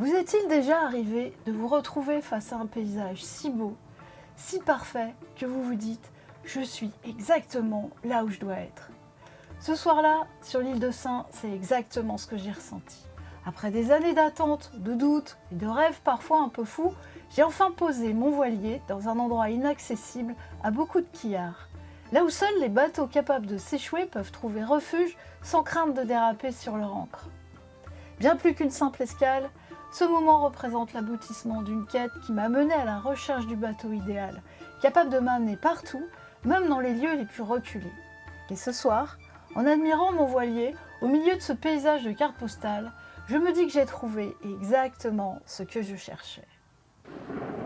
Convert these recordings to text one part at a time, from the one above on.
Vous est-il déjà arrivé de vous retrouver face à un paysage si beau, si parfait, que vous vous dites « je suis exactement là où je dois être ». Ce soir-là, sur l'île de Sein, c'est exactement ce que j'ai ressenti. Après des années d'attente, de doutes et de rêves parfois un peu fous, j'ai enfin posé mon voilier dans un endroit inaccessible à beaucoup de quillards. Là où seuls les bateaux capables de s'échouer peuvent trouver refuge sans crainte de déraper sur leur ancre. Bien plus qu'une simple escale, ce moment représente l'aboutissement d'une quête qui m'a mené à la recherche du bateau idéal, capable de m'amener partout, même dans les lieux les plus reculés. Et ce soir, en admirant mon voilier, au milieu de ce paysage de cartes postales, je me dis que j'ai trouvé exactement ce que je cherchais.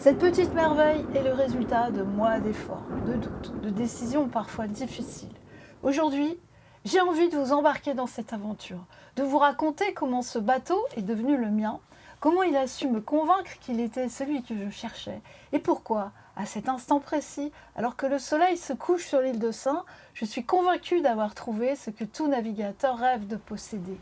Cette petite merveille est le résultat de mois d'efforts, de doutes, de décisions parfois difficiles. Aujourd'hui, j'ai envie de vous embarquer dans cette aventure, de vous raconter comment ce bateau est devenu le mien, comment il a su me convaincre qu'il était celui que je cherchais, et pourquoi, à cet instant précis, alors que le soleil se couche sur l'île de Sein, je suis convaincue d'avoir trouvé ce que tout navigateur rêve de posséder.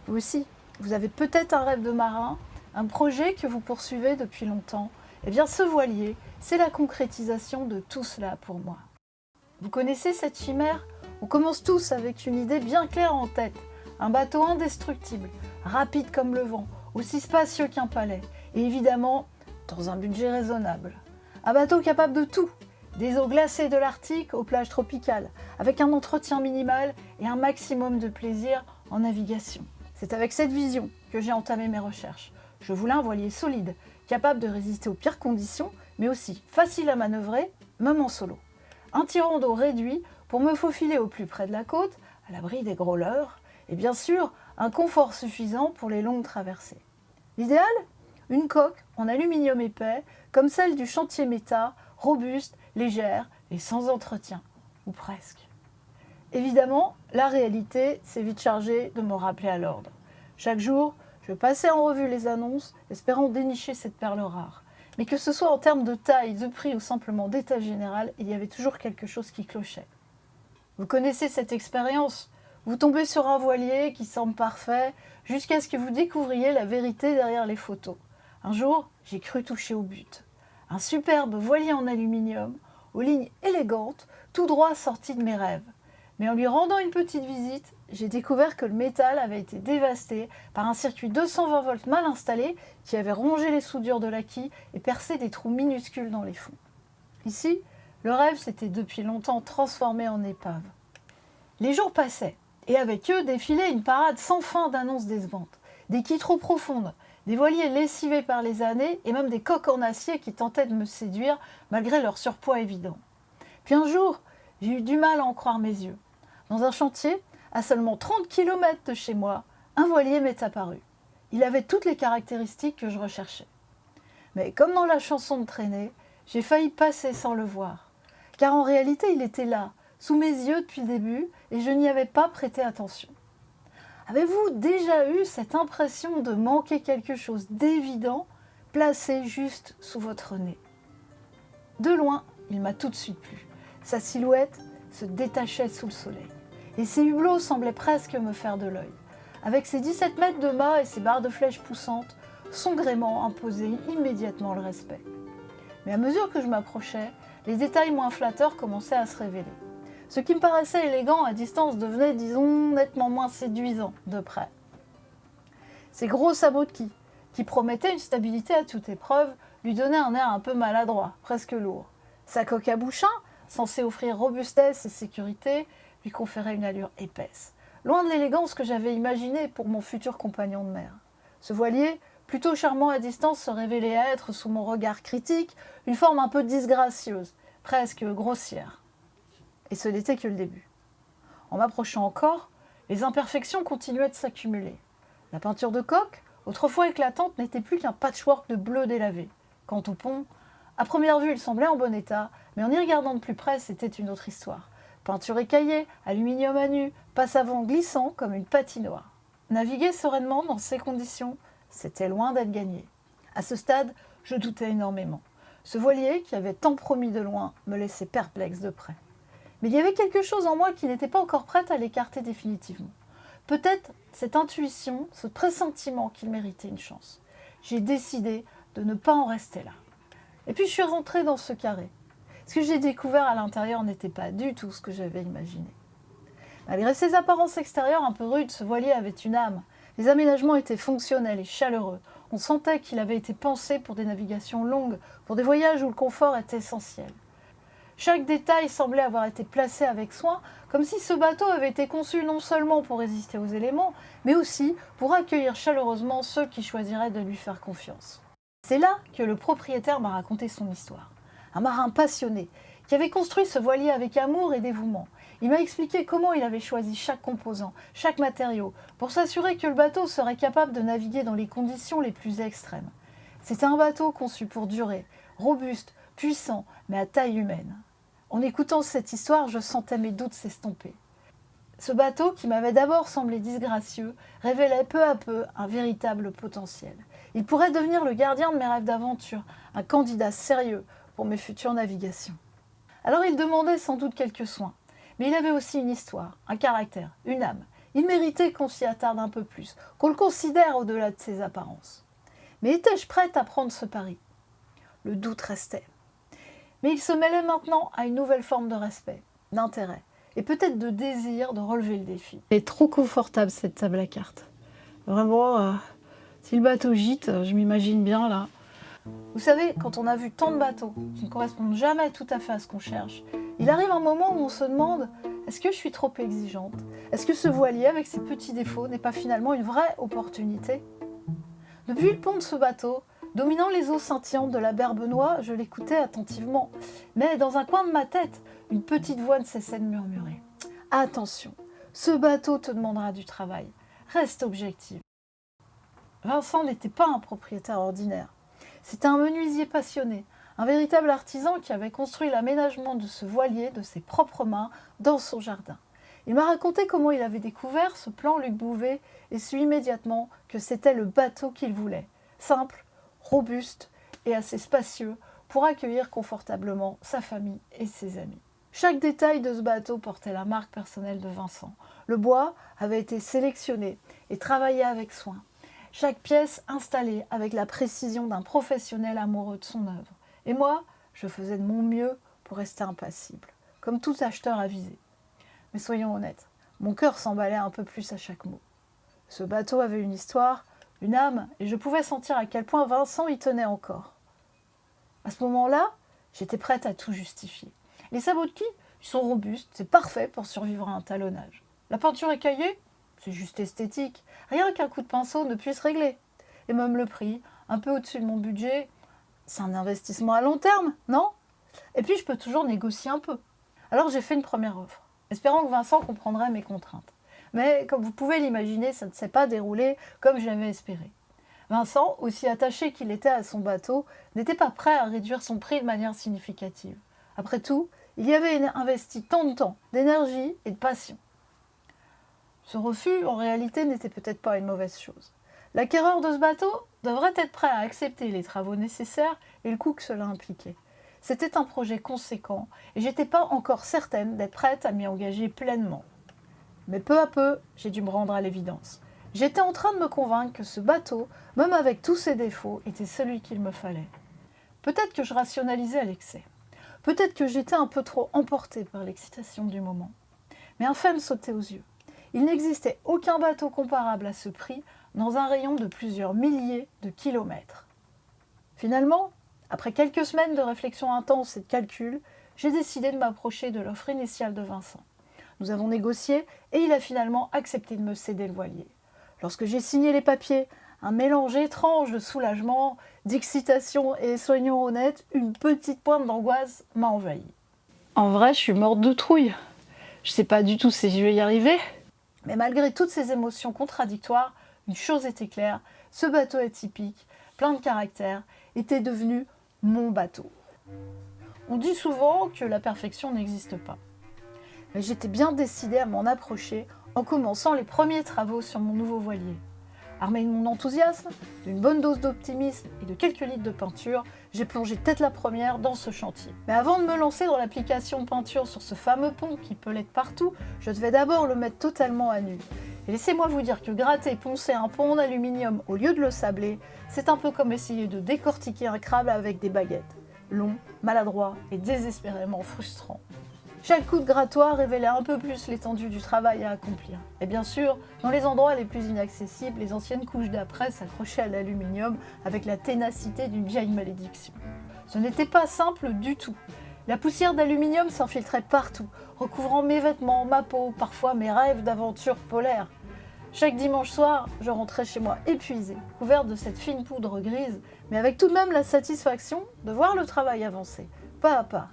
Vous aussi, vous avez peut-être un rêve de marin, un projet que vous poursuivez depuis longtemps. Eh bien, ce voilier, c'est la concrétisation de tout cela pour moi. Vous connaissez cette chimère ? On commence tous avec une idée bien claire en tête. Un bateau indestructible, rapide comme le vent, aussi spacieux qu'un palais, et évidemment, dans un budget raisonnable. Un bateau capable de tout, des eaux glacées de l'Arctique aux plages tropicales, avec un entretien minimal et un maximum de plaisir en navigation. C'est avec cette vision que j'ai entamé mes recherches. Je voulais un voilier solide, capable de résister aux pires conditions, mais aussi facile à manœuvrer, même en solo. Un tirant d'eau réduit pour me faufiler au plus près de la côte, à l'abri des grôleurs, et bien sûr, un confort suffisant pour les longues traversées. L'idéal ? Une coque en aluminium épais, comme celle du chantier Meta, robuste, légère et sans entretien, ou presque. Évidemment, la réalité s'est vite chargée de me rappeler à l'ordre. Chaque jour, je passais en revue les annonces, espérant dénicher cette perle rare. Mais que ce soit en termes de taille, de prix ou simplement d'état général, il y avait toujours quelque chose qui clochait. Vous connaissez cette expérience ? Vous tombez sur un voilier qui semble parfait, jusqu'à ce que vous découvriez la vérité derrière les photos. Un jour, j'ai cru toucher au but. Un superbe voilier en aluminium, aux lignes élégantes, tout droit sorti de mes rêves. Mais en lui rendant une petite visite, j'ai découvert que le métal avait été dévasté par un circuit 220 volts mal installé qui avait rongé les soudures de la quille et percé des trous minuscules dans les fonds. Ici, le rêve s'était depuis longtemps transformé en épave. Les jours passaient, et avec eux défilait une parade sans fin d'annonces décevantes. Des quilles trop profondes, des voiliers lessivés par les années et même des coques en acier qui tentaient de me séduire malgré leur surpoids évident. Puis un jour, j'ai eu du mal à en croire mes yeux. Dans un chantier, à seulement 30 km de chez moi, un voilier m'est apparu. Il avait toutes les caractéristiques que je recherchais. Mais comme dans la chanson de Traînée, j'ai failli passer sans le voir. Car en réalité, il était là, sous mes yeux depuis le début, et je n'y avais pas prêté attention. Avez-vous déjà eu cette impression de manquer quelque chose d'évident, placé juste sous votre nez ? De loin, il m'a tout de suite plu. Sa silhouette se détachait sous le soleil. Et ses hublots semblaient presque me faire de l'œil. Avec ses 17 mètres de mât et ses barres de flèche poussantes, son gréement imposait immédiatement le respect. Mais à mesure que je m'approchais, les détails moins flatteurs commençaient à se révéler. Ce qui me paraissait élégant à distance devenait, disons, nettement moins séduisant de près. Ses gros sabots de quille, qui promettaient une stabilité à toute épreuve, lui donnaient un air un peu maladroit, presque lourd. Sa coque à bouchin, censée offrir robustesse et sécurité, lui conférait une allure épaisse, loin de l'élégance que j'avais imaginée pour mon futur compagnon de mer. Ce voilier, plutôt charmant à distance, se révélait être, sous mon regard critique, une forme un peu disgracieuse, presque grossière. Et ce n'était que le début. En m'approchant encore, les imperfections continuaient de s'accumuler. La peinture de coque, autrefois éclatante, n'était plus qu'un patchwork de bleu délavé. Quant au pont, à première vue, il semblait en bon état, mais en y regardant de plus près, c'était une autre histoire. Peinture écaillée, aluminium à nu, passe-avant glissant comme une patinoire. Naviguer sereinement dans ces conditions, c'était loin d'être gagné. À ce stade, je doutais énormément. Ce voilier, qui avait tant promis de loin, me laissait perplexe de près. Mais il y avait quelque chose en moi qui n'était pas encore prête à l'écarter définitivement. Peut-être cette intuition, ce pressentiment qu'il méritait une chance. j'ai décidé de ne pas en rester là. Et puis je suis rentrée dans ce carré. Ce que j'ai découvert à l'intérieur n'était pas du tout ce que j'avais imaginé. Malgré ses apparences extérieures un peu rudes, ce voilier avait une âme. Les aménagements étaient fonctionnels et chaleureux. On sentait qu'il avait été pensé pour des navigations longues, pour des voyages où le confort était essentiel. Chaque détail semblait avoir été placé avec soin, comme si ce bateau avait été conçu non seulement pour résister aux éléments, mais aussi pour accueillir chaleureusement ceux qui choisiraient de lui faire confiance. C'est là que le propriétaire m'a raconté son histoire. Un marin passionné, qui avait construit ce voilier avec amour et dévouement. Il m'a expliqué comment il avait choisi chaque composant, chaque matériau, pour s'assurer que le bateau serait capable de naviguer dans les conditions les plus extrêmes. C'était un bateau conçu pour durer, robuste, puissant, mais à taille humaine. En écoutant cette histoire, je sentais mes doutes s'estomper. Ce bateau, qui m'avait d'abord semblé disgracieux, révélait peu à peu un véritable potentiel. Il pourrait devenir le gardien de mes rêves d'aventure, un candidat sérieux pour mes futures navigations. Alors il demandait sans doute quelques soins, mais il avait aussi une histoire, un caractère, une âme. Il méritait qu'on s'y attarde un peu plus, qu'on le considère au-delà de ses apparences. Mais étais-je prête à prendre ce pari ? Le doute restait. Mais il se mêlait maintenant à une nouvelle forme de respect, d'intérêt, et peut-être de désir de relever le défi. Elle est trop confortable cette table à cartes. Vraiment, si le bateau gîte, je m'imagine bien là. Vous savez, quand on a vu tant de bateaux qui ne correspondent jamais tout à fait à ce qu'on cherche, il arrive un moment où on se demande « Est-ce que je suis trop exigeante ? Est-ce que ce voilier, avec ses petits défauts, n'est pas finalement une vraie opportunité ?» Depuis le pont de ce bateau, dominant les eaux scintillantes de la baie Benoît, je l'écoutais attentivement. Mais dans un coin de ma tête, une petite voix ne cessait de murmurer. « Attention, ce bateau te demandera du travail. Reste objective. » Vincent n'était pas un propriétaire ordinaire. C'était un menuisier passionné, un véritable artisan qui avait construit l'aménagement de ce voilier de ses propres mains dans son jardin. Il m'a raconté comment il avait découvert ce plan Luc Bouvet et su immédiatement que c'était le bateau qu'il voulait, simple, robuste et assez spacieux pour accueillir confortablement sa famille et ses amis. Chaque détail de ce bateau portait la marque personnelle de Vincent. Le bois avait été sélectionné et travaillé avec soin. Chaque pièce installée avec la précision d'un professionnel amoureux de son œuvre. Et moi, je faisais de mon mieux pour rester impassible, comme tout acheteur avisé. Mais soyons honnêtes, mon cœur s'emballait un peu plus à chaque mot. Ce bateau avait une histoire, une âme, et je pouvais sentir à quel point Vincent y tenait encore. À ce moment-là, j'étais prête à tout justifier. Les sabots de quille, ils sont robustes, c'est parfait pour survivre à un talonnage. La peinture écaillée, c'est juste esthétique. Rien qu'un coup de pinceau ne puisse régler. Et même le prix, un peu au-dessus de mon budget, c'est un investissement à long terme, non ? Et puis je peux toujours négocier un peu. Alors j'ai fait une première offre, espérant que Vincent comprendrait mes contraintes. Mais comme vous pouvez l'imaginer, ça ne s'est pas déroulé comme je l'avais espéré. Vincent, aussi attaché qu'il était à son bateau, n'était pas prêt à réduire son prix de manière significative. Après tout, il y avait investi tant de temps, d'énergie et de passion. Ce refus, en réalité, n'était peut-être pas une mauvaise chose. L'acquéreur de ce bateau devrait être prêt à accepter les travaux nécessaires et le coût que cela impliquait. C'était un projet conséquent et j'étais pas encore certaine d'être prête à m'y engager pleinement. Mais peu à peu, j'ai dû me rendre à l'évidence. J'étais en train de me convaincre que ce bateau, même avec tous ses défauts, était celui qu'il me fallait. Peut-être que je rationalisais à l'excès. Peut-être que j'étais un peu trop emportée par l'excitation du moment. Mais un fait me sautait aux yeux. Il n'existait aucun bateau comparable à ce prix dans un rayon de plusieurs milliers de kilomètres. Finalement, après quelques semaines de réflexion intense et de calcul, j'ai décidé de m'approcher de l'offre initiale de Vincent. Nous avons négocié et il a finalement accepté de me céder le voilier. Lorsque j'ai signé les papiers, un mélange étrange de soulagement, d'excitation et, soyons honnêtes, une petite pointe d'angoisse m'a envahi. En vrai, je suis morte de trouille. Je sais pas du tout si je vais y arriver. Mais malgré toutes ces émotions contradictoires, une chose était claire, ce bateau atypique, plein de caractère, était devenu mon bateau. On dit souvent que la perfection n'existe pas. Mais j'étais bien décidée à m'en approcher en commençant les premiers travaux sur mon nouveau voilier. Armée de mon enthousiasme, d'une bonne dose d'optimisme et de quelques litres de peinture, j'ai plongé tête la première dans ce chantier. Mais avant de me lancer dans l'application de peinture sur ce fameux pont qui pelait de partout, je devais d'abord le mettre totalement à nu. Et laissez-moi vous dire que gratter et poncer un pont en aluminium au lieu de le sabler, c'est un peu comme essayer de décortiquer un crabe avec des baguettes. Long, maladroit et désespérément frustrant. Chaque coup de grattoir révélait un peu plus l'étendue du travail à accomplir. Et bien sûr, dans les endroits les plus inaccessibles, les anciennes couches d'après s'accrochaient à l'aluminium avec la ténacité d'une vieille malédiction. Ce n'était pas simple du tout. La poussière d'aluminium s'infiltrait partout, recouvrant mes vêtements, ma peau, parfois mes rêves d'aventure polaire. Chaque dimanche soir, je rentrais chez moi épuisée, couverte de cette fine poudre grise, mais avec tout de même la satisfaction de voir le travail avancer, pas à pas.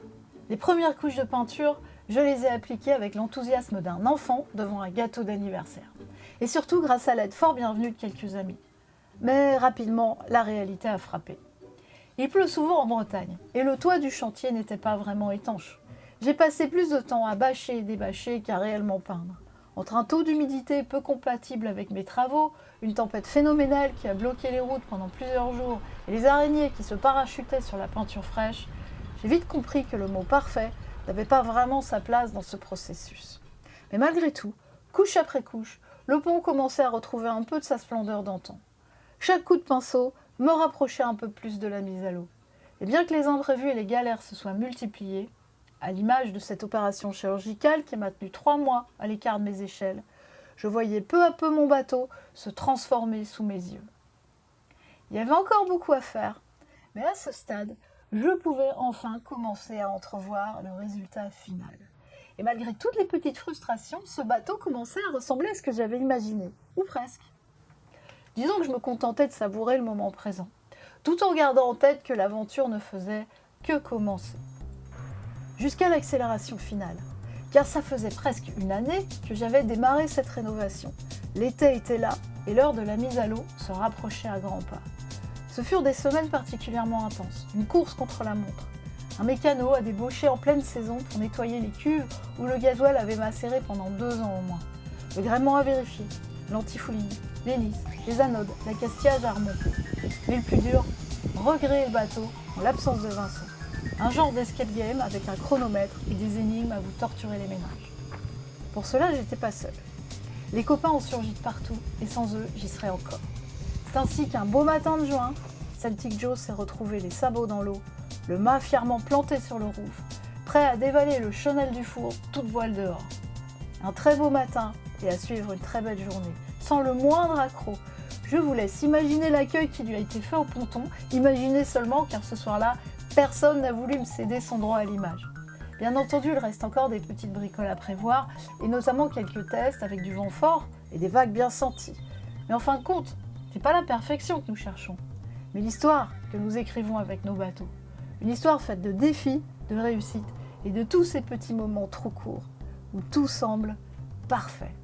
Les premières couches de peinture, je les ai appliquées avec l'enthousiasme d'un enfant devant un gâteau d'anniversaire. Et surtout grâce à l'aide fort bienvenue de quelques amis. Mais rapidement, la réalité a frappé. Il pleut souvent en Bretagne, et le toit du chantier n'était pas vraiment étanche. J'ai passé plus de temps à bâcher et débâcher qu'à réellement peindre. Entre un taux d'humidité peu compatible avec mes travaux, une tempête phénoménale qui a bloqué les routes pendant plusieurs jours et les araignées qui se parachutaient sur la peinture fraîche, j'ai vite compris que le mot parfait n'avait pas vraiment sa place dans ce processus. Mais malgré tout, couche après couche, le pont commençait à retrouver un peu de sa splendeur d'antan. Chaque coup de pinceau me rapprochait un peu plus de la mise à l'eau. Et bien que les imprévus et les galères se soient multipliés, à l'image de cette opération chirurgicale qui m'a tenu 3 mois à l'écart de mes échelles, je voyais peu à peu mon bateau se transformer sous mes yeux. Il y avait encore beaucoup à faire, mais à ce stade, je pouvais enfin commencer à entrevoir le résultat final. Et malgré toutes les petites frustrations, ce bateau commençait à ressembler à ce que j'avais imaginé, ou presque. Disons que je me contentais de savourer le moment présent, tout en gardant en tête que l'aventure ne faisait que commencer. Jusqu'à l'accélération finale, car ça faisait presque une année que j'avais démarré cette rénovation. L'été était là et l'heure de la mise à l'eau se rapprochait à grands pas. Ce furent des semaines particulièrement intenses, une course contre la montre. Un mécano a débauché en pleine saison pour nettoyer les cuves où le gasoil avait macéré pendant 2 ans au moins. Le gréement à vérifier, l'antifouline, l'hélice, les anodes, l'accastillage à remonter. Mais le plus dur, regréer le bateau en l'absence de Vincent. Un genre d'escape game avec un chronomètre et des énigmes à vous torturer les ménages. Pour cela, j'étais pas seule. Les copains ont surgi de partout et sans eux, j'y serais encore. C'est ainsi qu'un beau matin de juin, Celtic Joe s'est retrouvé les sabots dans l'eau, le mât fièrement planté sur le roof, prêt à dévaler le chenal du four, toute voile dehors. Un très beau matin et à suivre une très belle journée, sans le moindre accroc. Je vous laisse imaginer l'accueil qui lui a été fait au ponton, imaginez seulement car ce soir-là, personne n'a voulu me céder son droit à l'image. Bien entendu, il reste encore des petites bricoles à prévoir, et notamment quelques tests avec du vent fort et des vagues bien senties. Mais en fin de compte, c'est pas la perfection que nous cherchons, mais l'histoire que nous écrivons avec nos bateaux. Une histoire faite de défis, de réussites et de tous ces petits moments trop courts où tout semble parfait.